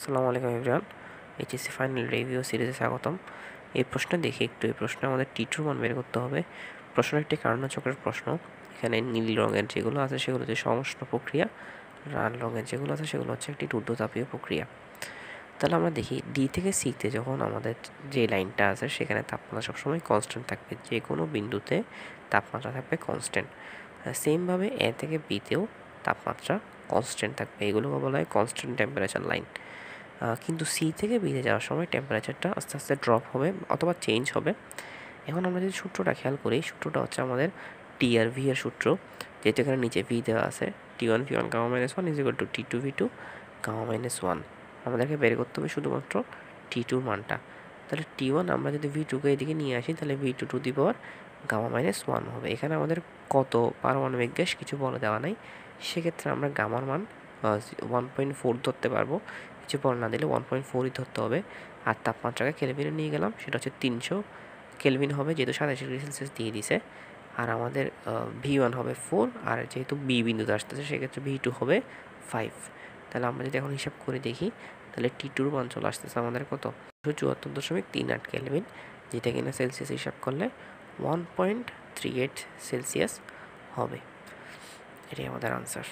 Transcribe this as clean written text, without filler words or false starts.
আসসালামু আলাইকুম everyone. HSC final review সিরিজে স্বাগতম। এই প্রশ্ন দেখি একটু। এই প্রশ্নে আমাদের টি2 মান বের করতে হবে। প্রশ্নটা একটি কার্ণচক্রের প্রশ্ন। এখানে নীল রঙের যেগুলো আছে সেগুলো হচ্ছে সমষ্ণ প্রক্রিয়া, লাল রঙের যেগুলো আছে সেগুলো হচ্ছে একটি রুদ্ধতাপীয় প্রক্রিয়া। তাহলে আমরা দেখি ডি থেকে সিতে যখন আমাদের যে লাইনটা আছে সেখানে তাপমাত্রা সবসময় কনস্ট্যান্ট থাকবে, যে কোনো বিন্দুতে তাপমাত্রা থাকবে কনস্ট্যান্ট। সেমভাবে এ থেকে বিতেও তাপমাত্রা কনস্ট্যান্ট থাকবে, এগুলোকে বলা হয় কনস্ট্যান্ট টেম্পারেচার লাইন। কিন্তু সি থেকে বিতে যাওয়ার সময় টেম্পারেচারটা আস্তে আস্তে ড্রপ হবে অথবা চেঞ্জ হবে। এখন আমরা যদি সূত্রটা খেয়াল করি, সূত্রটা হচ্ছে আমাদের টি আর ভি এর সূত্র, যেহেতু এখানে নিচে ভি দেওয়া আছে। T one V one gamma minus one is equal to T two V two gamma minus one. আমাদেরকে বের করতে হবে শুধুমাত্র টি2 মানটা। তাহলে টি1 আমরা যদি ভি2কে এদিকে নিয়ে আসি তাহলে ভি2 to the power gamma minus one হবে। এখানে আমাদের কত পারমাণবিক গ্যাস কিছু বলে দেওয়া নাই, সেক্ষেত্রে আমরা গামার মান 1.4 ধরতে পারবো। কিছু বল না দিলে 1.4ই ধরতে হবে। আর তাপমাত্রাকে কেলভিনে নিয়ে গেলাম, সেটা হচ্ছে 300 কেলভিন হবে, যেহেতু 27 ডিগ্রি সেলসিয়াস দিয়ে দিছে। আর আমাদের ভি1 হবে 4, আর যেহেতু বি বিন্দুতে আসতেছে সেক্ষেত্রে ভি2 হবে 5। তাহলে আমরা যদি এখন হিসাব করে দেখি তাহলে টি2 মান চলে আসতেছে আমাদের কত, 74.38 কেলভিন, যেটা কিনা সেলসিয়াস হিসাব করলে 1.38 সেলসিয়াস হবে। এটাই আমাদের আনসার।